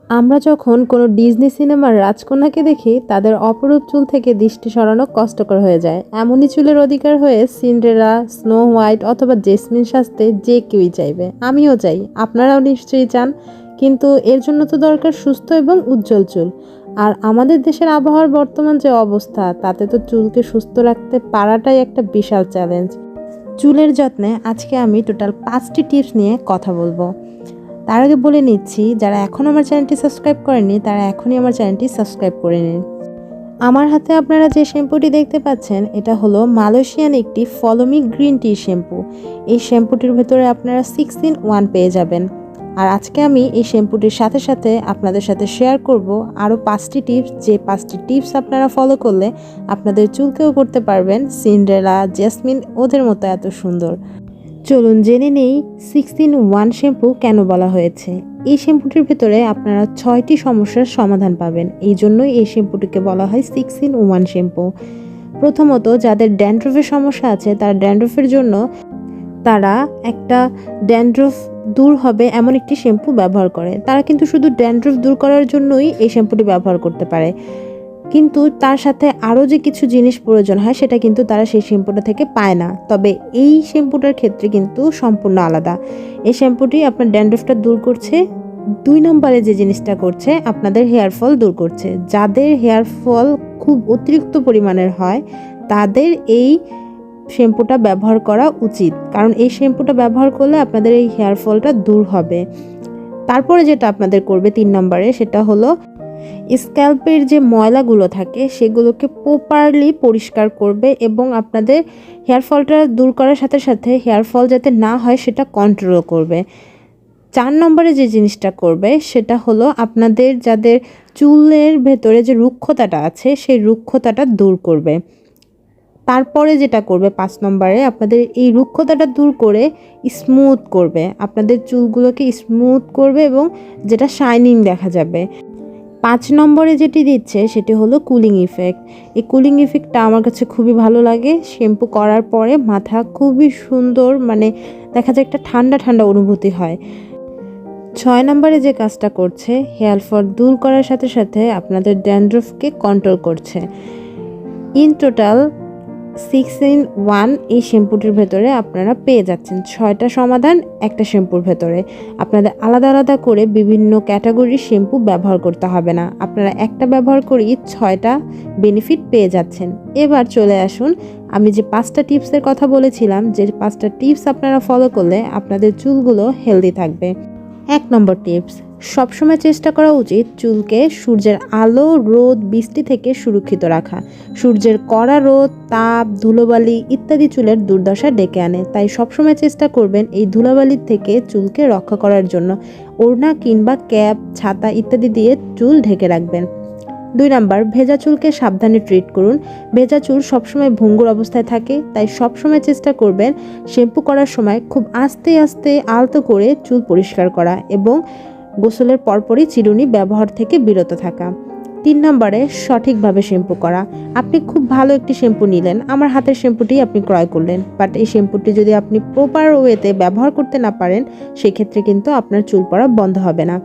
আমরা যখন কোনো ডিজনি সিনেমার রাজকন্যাকে দেখি তাদের অপরূপ চুল থেকে দৃষ্টি সরানো কষ্টকর হয়ে যায়। এমনই চুলের অধিকার হয়ে সিন্ড্রেলা, স্নো হোয়াইট অথবা জেসমিন সাজতে যে কেউই চাইবে। আমিও চাই, আপনারাও নিশ্চয়ই চান। কিন্তু এর জন্য তো দরকার সুস্থ এবং উজ্জ্বল চুল। আর আমাদের দেশের আবহাওয়ার বর্তমান যে অবস্থা, তাতে তো চুলকে সুস্থ রাখতে পারাটাই একটা বিশাল চ্যালেঞ্জ। চুলের যত্নে আজকে আমি টোটাল 5টি টিপস নিয়ে কথা বলবো। তার আগে বলে নিচ্ছি, যারা এখনও আমার চ্যানেলটি সাবস্ক্রাইব করেননি তারা এখনই আমার চ্যানেলটি সাবস্ক্রাইব করে নিন। আমার হাতে আপনারা যে শ্যাম্পুটি দেখতে পাচ্ছেন, এটা হলো মালয়েশিয়ান একটি ফলোমি গ্রিন টি শ্যাম্পু। এই শ্যাম্পুটির ভেতরে আপনারা 6-in-1 পেয়ে যাবেন। আর আজকে আমি এই শ্যাম্পুটির সাথে সাথে আপনাদের সাথে শেয়ার করব আরও 5টি টিপস, যে 5টি টিপস আপনারা ফলো করলে আপনাদের চুলকেও করতে পারবেন সিন্ড্রেলা, জেসমিন ওদের মতো এত সুন্দর। চলুন জেনে নেই 6-in-1 শ্যাম্পু কেন বলা হয়েছে। এই শ্যাম্পুটির ভেতরে আপনারা 6টি সমস্যার সমাধান পাবেন, এই জন্যই এই শ্যাম্পুটিকে বলা হয় 6-in-1 শ্যাম্পু। প্রথমত, যাদের ড্যান্ড্রফের সমস্যা আছে তার ড্যান্ড্রফের জন্য তারা একটা ড্যান্ড্রফ দূর হবে এমন একটি শ্যাম্পু ব্যবহার করে। তারা কিন্তু শুধু ড্যান্ড্রফ দূর করার জন্যই এই শ্যাম্পুটি ব্যবহার করতে পারে, কিন্তু তার সাথে আরও যে কিছু জিনিস প্রয়োজন হয় সেটা কিন্তু তারা সেই শ্যাম্পুটা থেকে পায় না। তবে এই শ্যাম্পুটার ক্ষেত্রে কিন্তু সম্পূর্ণ আলাদা। এই শ্যাম্পুটি আপনার ড্যান্ড্রফটা দূর করছে। 2 নম্বরে যে জিনিসটা করছে, আপনাদের হেয়ার ফল দূর করছে। যাদের হেয়ার ফল খুব অতিরিক্ত পরিমাণের হয় তাদের এই শ্যাম্পুটা ব্যবহার করা উচিত, কারণ এই শ্যাম্পুটা ব্যবহার করলে আপনাদের এই হেয়ার ফলটা দূর হবে। তারপরে যেটা আপনাদের করবে 3 নম্বরে, সেটা হলো স্ক্যাল্পের যে ময়লাগুলো থাকে সেগুলোকে প্রপারলি পরিষ্কার করবে এবং আপনাদের হেয়ার ফলটা দূর করার সাথে সাথে হেয়ার ফল যাতে না হয় সেটা কন্ট্রোল করবে। 4 নম্বরে যে জিনিসটা করবে সেটা হলো আপনাদের যাদের চুলের ভেতরে যে রুক্ষতাটা আছে সেই রুক্ষতাটা দূর করবে। তারপরে যেটা করবে 5 নম্বরে, আপনাদের এই রুক্ষতাটা দূর করে স্মুথ করবে, আপনাদের চুলগুলোকে স্মুথ করবে এবং যেটা শাইনিং দেখা যাবে। 5 নম্বরে যেটি দিচ্ছে সেটি হলো কুলিং ইফেক্ট। এই কুলিং ইফেক্টটা আমার কাছে খুবই ভালো লাগে। শ্যাম্পু করার পরে মাথা খুবই সুন্দর, মানে দেখা যায় একটা ঠান্ডা ঠান্ডা অনুভূতি হয়। 6 নম্বরে যে কাজটা করছে, হেয়ার ফল দূর করার সাথে সাথে আপনাদের ড্যান্ড্রফকে কন্ট্রোল করছে। ইন টোটাল 6-in-1 এই শ্যাম্পুটির ভেতরে আপনারা পেয়ে যাচ্ছেন 6টা সমাধান একটা শ্যাম্পুর ভেতরে। আপনাদের আলাদা আলাদা করে বিভিন্ন ক্যাটাগরির শ্যাম্পু ব্যবহার করতে হবে না, আপনারা একটা ব্যবহার করেই 6টা বেনিফিট পেয়ে যাচ্ছেন। এবার চলে আসুন, আমি যে 5টা টিপসের কথা বলেছিলাম, যে 5টা টিপস আপনারা ফলো করলে আপনাদের চুলগুলো হেলদি থাকবে। 1 নম্বর টিপস, সবসময় চেষ্টা করা উচিত চুলকে সূর্যের আলো, রোদ, বৃষ্টি থেকে সুরক্ষিত রাখা। সূর্যের কড়া রোদ, তাপ, ধুলোবালি ইত্যাদি চুলের দুর্দশা ডেকে আনে, তাই সবসময় চেষ্টা করবেন এই ধুলোবালির থেকে চুলকে রক্ষা করার জন্য ওড়না কিংবা ক্যাপ, ছাতা ইত্যাদি দিয়ে চুল ঢেকে রাখবেন। 2 নাম্বার, ভেজা চুলকে সাবধানে ট্রিট করুন। ভেজা চুল সবসময় ভঙ্গুর অবস্থায় থাকে, তাই সবসময় চেষ্টা করবেন শ্যাম্পু করার সময় খুব আস্তে আস্তে আলতো করে চুল পরিষ্কার করা এবং গোসলের পরপরই চিরুনি ব্যবহার থেকে বিরত থাকা। 3 নম্বরে, সঠিকভাবে শ্যাম্পু করা। আপনি খুব ভালো একটি শ্যাম্পু নিলেন, আমার হাতের শ্যাম্পুটি আপনি ক্রয় করলেন, বাট এই শ্যাম্পুটি যদি আপনি প্রপার ওয়েতে ব্যবহার করতে না পারেন সেক্ষেত্রে কিন্তু আপনার চুল পড়া বন্ধ হবে না।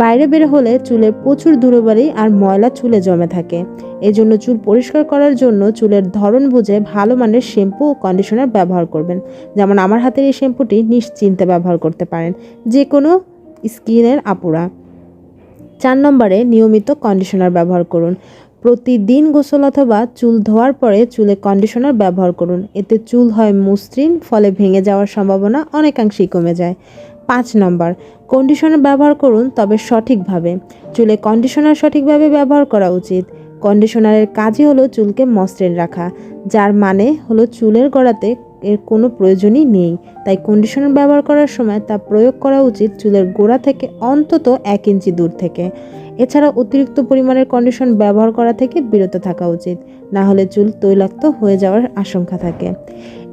বাইরে বের হলে চুলের প্রচুর ধুলোবালি আর ময়লা চুলে জমে থাকে, এজন্য চুল পরিষ্কার করার জন্য চুলের ধরন বুঝে ভালো মানের শ্যাম্পু ও কন্ডিশনার ব্যবহার করবেন। যেমন আমার হাতের এই শ্যাম্পুটি নিশ্চিন্তে ব্যবহার করতে পারেন যে কোনো স্কিনের আপুরা। 4 নম্বরে, নিয়মিত কন্ডিশনার ব্যবহার করুন। প্রতিদিন গোসল অথবা চুল ধোয়ার পরে চুলে কন্ডিশনার ব্যবহার করুন, এতে চুল হয় মসৃণ, ফলে ভেঙে যাওয়ার সম্ভাবনা অনেকাংশেই কমে যায়। 5 নম্বর, কন্ডিশনার ব্যবহার করুন তবে সঠিকভাবে। চুলে কন্ডিশনার সঠিকভাবে ব্যবহার করা উচিত। কন্ডিশনারের কাজই হলো চুলকে মসৃণ রাখা, যার মানে হলো চুলের গোড়াতে এর কোনো প্রয়োজনই নেই, তাই কন্ডিশনার ব্যবহার করার সময় তা প্রয়োগ করা উচিত চুলের গোড়া থেকে অন্তত 1 ইঞ্চি দূর থেকে। এছাড়া অতিরিক্ত পরিমাণের কন্ডিশন ব্যবহার করা থেকে বিরত থাকা উচিত, না হলে চুল তৈলাক্ত হয়ে যাওয়ার আশঙ্কা থাকে।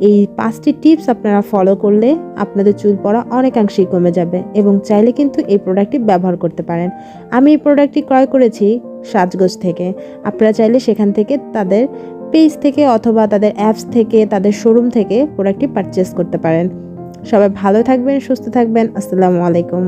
এই 5টি টিপস আপনারা ফলো করলে আপনাদের চুল পড়া অনেকাংশেই কমে যাবে এবং চাইলে কিন্তু এই প্রোডাক্টটি ব্যবহার করতে পারেন। আমি এই প্রোডাক্টটি ক্রয় করেছি সাজগোজ থেকে, আপনারা চাইলে সেখান থেকে তাদের পেজ থেকে অথবা তাদের অ্যাপস থেকে, তাদের শোরুম থেকে প্রোডাক্টটি পারচেস করতে পারেন। সবাই ভালো থাকবেন, সুস্থ থাকবেন। আসসালামু আলাইকুম।